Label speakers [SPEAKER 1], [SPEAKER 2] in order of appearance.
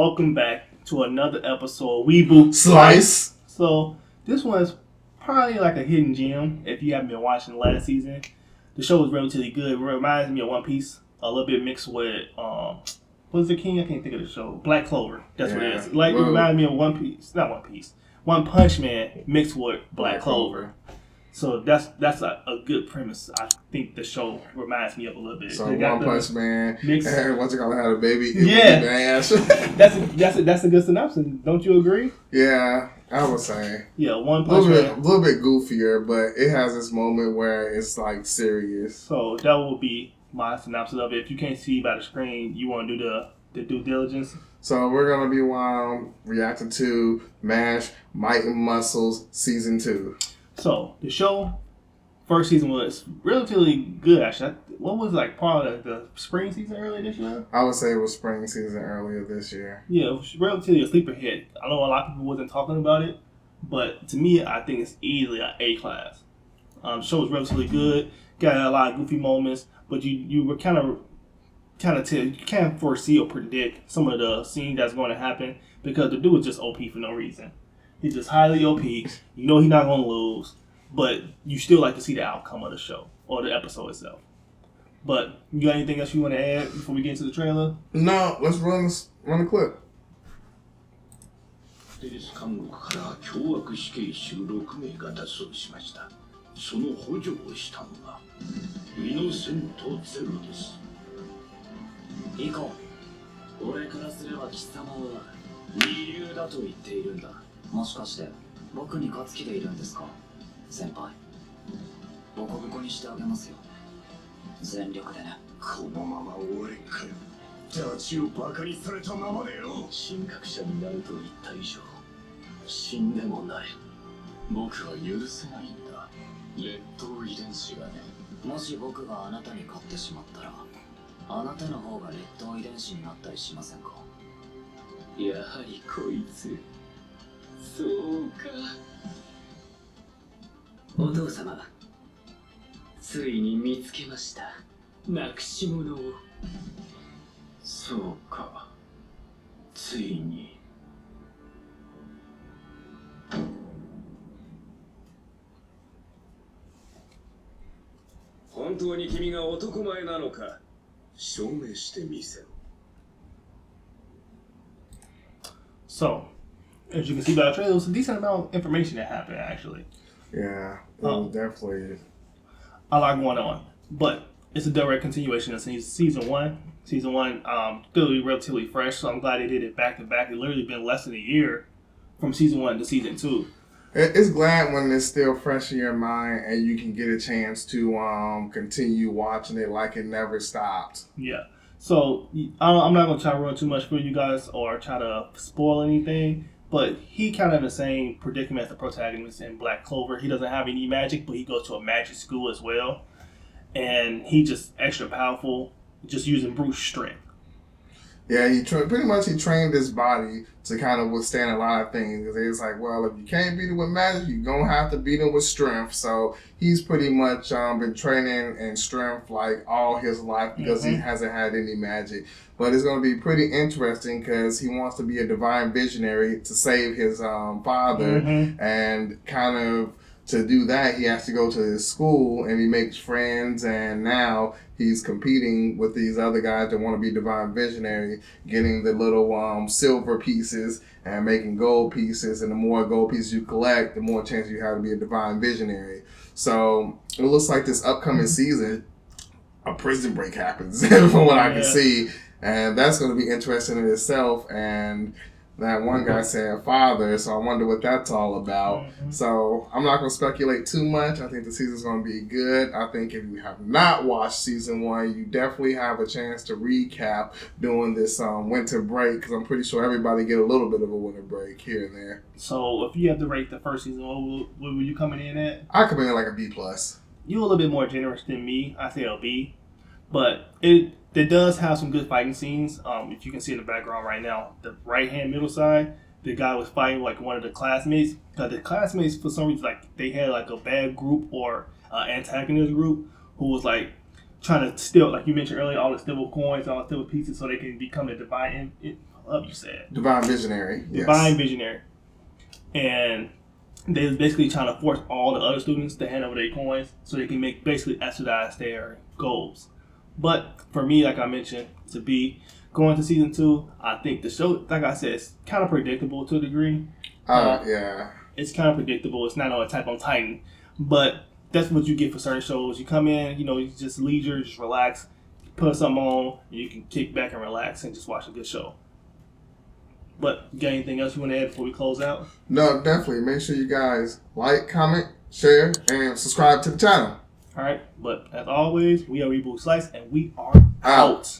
[SPEAKER 1] welcome back to another episode of Weeble
[SPEAKER 2] Slice.
[SPEAKER 1] So this one's probably like a hidden gem if you haven't been watching last season. The show is relatively good. It reminds me of One Piece, a little bit mixed with what's the king? I can't think of the show. Black Clover. That's what it is. Like it reminds me of One Piece, not One Piece. One Punch Man mixed with Black Clover. So that's a good premise. I think the show reminds me of a little bit.
[SPEAKER 2] So One Punch Man, and what's it gonna have a baby?
[SPEAKER 1] That's a good synopsis. Don't you agree?
[SPEAKER 2] Yeah, I would say.
[SPEAKER 1] Yeah, One Punch Man.
[SPEAKER 2] A little bit goofier, but it has this moment where it's like serious.
[SPEAKER 1] So that will be my synopsis of it. If you can't see by the screen, you want to do the due diligence.
[SPEAKER 2] So we're gonna be reacting to MASH Might and Muscles Season 2.
[SPEAKER 1] So, the show, first season was relatively good, actually. What was part of the spring season earlier this year?
[SPEAKER 2] I would say it was spring season earlier this year.
[SPEAKER 1] Yeah, it was relatively a sleeper hit. I know a lot of people wasn't talking about it, but to me, I think it's easily an A-class. The show was relatively good, got a lot of goofy moments, but you were you can't foresee or predict some of the scenes that's going to happen because the dude was just OP for no reason. He's just highly OP. You know he's not going to lose, but you still like to see the outcome of the show or the episode itself. But you got anything else you want to add before we get into the trailer?
[SPEAKER 2] No, let's run the clip.
[SPEAKER 3] 監獄から凶悪死刑囚6名が脱走しました。その補助をしたのがイノセントゼロです。以降、俺からすれば貴様は二流だと言っているんだ。もしかして僕に勝つ気でいるんですか、先輩。ボコボコにしてあげますよ。全力でね。このまま終われんかよ。ダチをバカにされたままでよ。神格者になると言った以上、死んでもない。僕は許せないんだ。劣等遺伝子がね。もし僕があなたに勝ってしまったら、あなたの方が劣等遺伝子になったりしませんか。やはりこいつ。そうか。お父様、ついに見つけました。なくし物を。そうか。ついに。本当に君が男前なのか、証明してみせろ。
[SPEAKER 1] So, as you can see by the trailer, it was a decent amount of information that happened, actually.
[SPEAKER 2] Yeah, definitely.
[SPEAKER 1] A lot going on. But it's a direct continuation of season one. Season one, still relatively fresh, so I'm glad they did it back to back. It's literally been less than a year from season one to season two.
[SPEAKER 2] It's glad when it's still fresh in your mind and you can get a chance to continue watching it like it never stopped.
[SPEAKER 1] Yeah. So, I'm not going to try to ruin too much for you guys or try to spoil anything, but he kind of in the same predicament as the protagonist in Black Clover. He doesn't have any magic, but he goes to a magic school as well. And he's just extra powerful, just using brute strength.
[SPEAKER 2] Yeah, he trained his body to kind of withstand a lot of things. Because it's like, well, if you can't beat it with magic, you're going to have to beat it with strength. So he's pretty much been training in strength like all his life because he hasn't had any magic. But it's going to be pretty interesting because he wants to be a divine visionary to save his father. And kind of to do that, he has to go to his school and he makes friends, and now he's competing with these other guys that want to be divine visionary, getting the little silver pieces and making gold pieces, and the more gold pieces you collect, the more chance you have to be a divine visionary. So it looks like this upcoming season, a prison break happens from what I can see, and that's going to be interesting in itself. And that one guy said father, so I wonder what that's all about. So I'm not going to speculate too much. I think the season's going to be good. I think if you have not watched season one, you definitely have a chance to recap during this winter break, because I'm pretty sure everybody get a little bit of a winter break here and there.
[SPEAKER 1] So if you have to rate the first season, what were you coming in at?
[SPEAKER 2] I come in like a B+.
[SPEAKER 1] You're a little bit more generous than me. I say a B. But it does have some good fighting scenes. If you can see in the background right now, the right-hand middle side, the guy was fighting like one of the classmates. Because the classmates, for some reason, they had like a bad group or antagonist group who was like trying to steal, like you mentioned earlier, all the silver coins, all the silver pieces so they can become the divine up, you said.
[SPEAKER 2] Divine Visionary. Yes.
[SPEAKER 1] Divine Visionary. And they was basically trying to force all the other students to hand over their coins so they can basically exercise their goals. But for me, like I mentioned, to be going to season 2, I think the show, like I said, it's kind of predictable to a degree.
[SPEAKER 2] Yeah.
[SPEAKER 1] It's kind of predictable. It's not on Attack on Titan. But that's what you get for certain shows. You come in, you just leisure, just relax, put something on, and you can kick back and relax and just watch a good show. But you got anything else you want to add before we close out?
[SPEAKER 2] No, definitely. Make sure you guys like, comment, share, and subscribe to the channel.
[SPEAKER 1] All right. But as always, we are Reboot Slice, and we are out.